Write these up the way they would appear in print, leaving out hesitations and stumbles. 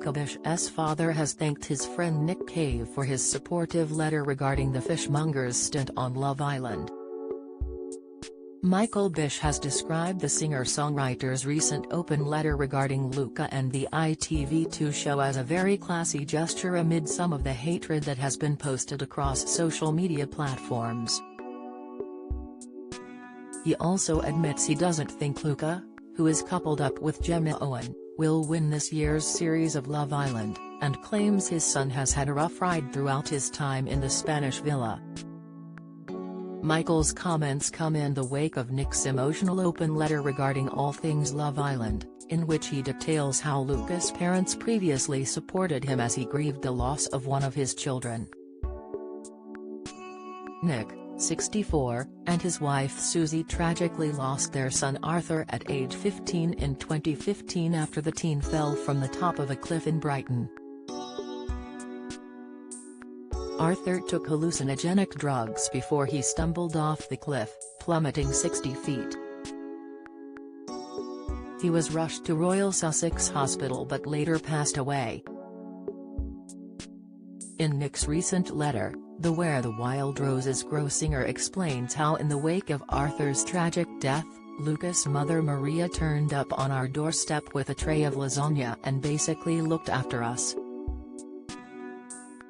Luca Bish's father has thanked his friend Nick Cave for his supportive letter regarding the fishmonger's stint on Love Island. Michael Bish has described the singer-songwriter's recent open letter regarding Luca and the ITV2 show as a very classy gesture amid some of the hatred that has been posted across social media platforms. He also admits he doesn't think Luca, who is coupled up with Gemma Owen, will win this year's series of Love Island, and claims his son has had a rough ride throughout his time in the Spanish villa. Michael's comments come in the wake of Nick's emotional open letter regarding all things Love Island, in which he details how Luca's parents previously supported him as he grieved the loss of one of his children. Nick, 64, and his wife Susie tragically lost their son Arthur at age 15 in 2015 after the teen fell from the top of a cliff in Brighton. Arthur took hallucinogenic drugs before he stumbled off the cliff, plummeting 60 feet. He was rushed to Royal Sussex Hospital but later passed away. In Nick's recent letter, the Where the Wild Roses Grow singer explains how in the wake of Arthur's tragic death, Luca's mother Maria turned up on our doorstep with a tray of lasagna and basically looked after us.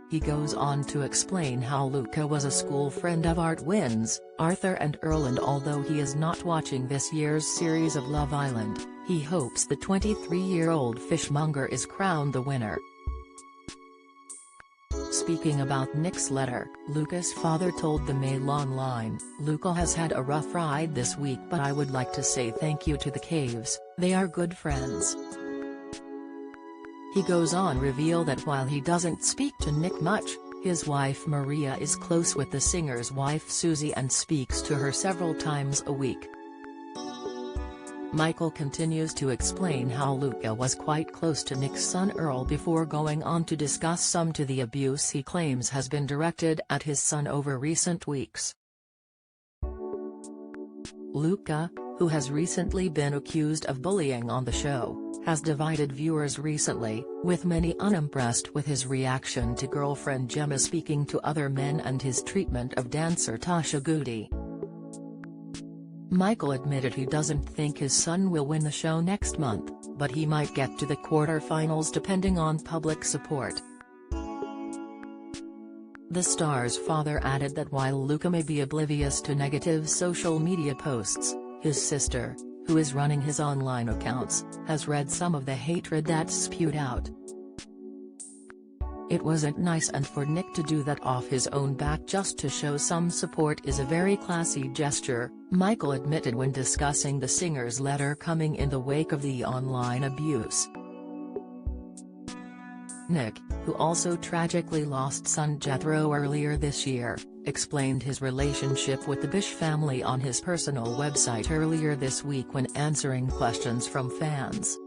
He goes on to explain how Luca was a school friend of Art Wynn's, Arthur and Earl, and although he is not watching this year's series of Love Island, he hopes the 23-year-old fishmonger is crowned the winner. Speaking about Nick's letter, Luca's father told the Mail Online, "Luca has had a rough ride this week, but I would like to say thank you to the Caves, they are good friends." He goes on to reveal that while he doesn't speak to Nick much, his wife Maria is close with the singer's wife Susie and speaks to her several times a week. Michael continues to explain how Luca was quite close to Nick's son Earl before going on to discuss some to the abuse he claims has been directed at his son over recent weeks. Luca, who has recently been accused of bullying on the show, has divided viewers recently, with many unimpressed with his reaction to girlfriend Gemma speaking to other men and his treatment of dancer Tasha Goody. Michael admitted he doesn't think his son will win the show next month, but he might get to the quarter-finals depending on public support. The star's father added that while Luca may be oblivious to negative social media posts, his sister, who is running his online accounts, has read some of the hatred that's spewed out. "It wasn't nice, and for Nick to do that off his own back just to show some support is a very classy gesture," Michael admitted when discussing the singer's letter coming in the wake of the online abuse. Nick, who also tragically lost son Jethro earlier this year, explained his relationship with the Bish family on his personal website earlier this week when answering questions from fans.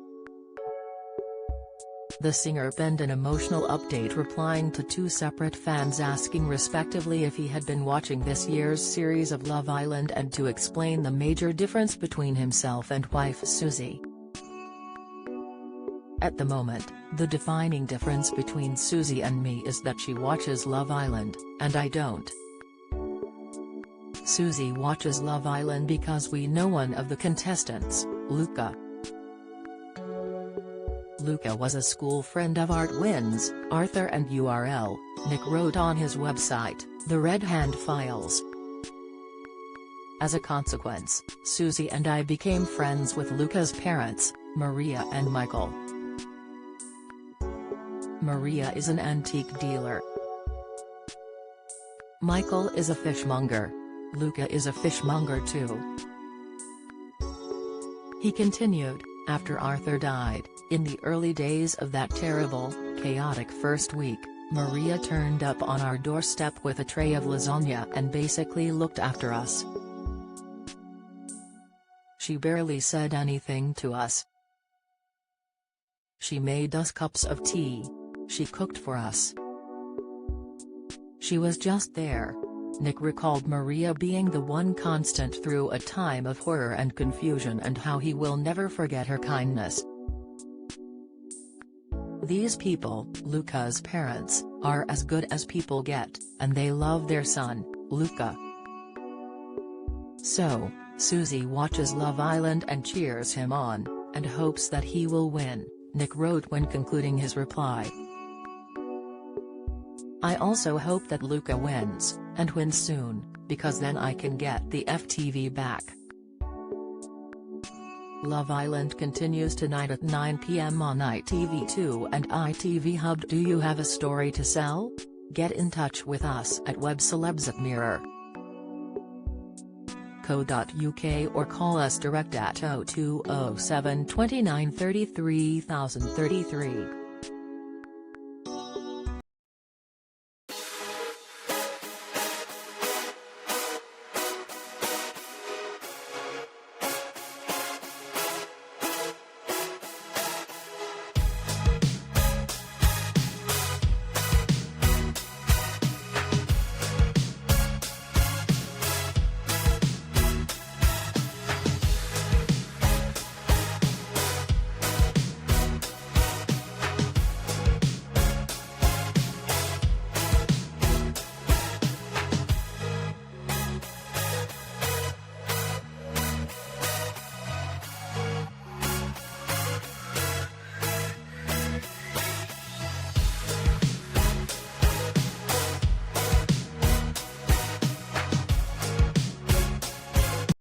The singer penned an emotional update replying to two separate fans asking respectively if he had been watching this year's series of Love Island and to explain the major difference between himself and wife Susie. "At the moment, the defining difference between Susie and me is that she watches Love Island, and I don't. Susie watches Love Island because we know one of the contestants, Luca. Luca was a school friend of Art Wynn's, Arthur and URL," Nick wrote on his website, The Red Hand Files. "As a consequence, Susie and I became friends with Luca's parents, Maria and Michael. Maria is an antique dealer. Michael is a fishmonger. Luca is a fishmonger too." He continued, "After Arthur died, in the early days of that terrible, chaotic first week, Maria turned up on our doorstep with a tray of lasagna and basically looked after us. She barely said anything to us. She made us cups of tea. She cooked for us. She was just there." Nick recalled Maria being the one constant through a time of horror and confusion and how he will never forget her kindness. These people, Luca's parents, are as good as people get, and they love their son, Luca. So, Susie watches Love Island and cheers him on, and hopes that he will win, Nick wrote when concluding his reply. I also hope that Luca wins, and wins soon, because then I can get the FTV back. Love Island continues tonight at 9 p.m. on ITV2 and ITV Hub. Do you have a story to sell? Get in touch with us at webcelebs@mirror.co.uk or call us direct at 0207 29 33 033.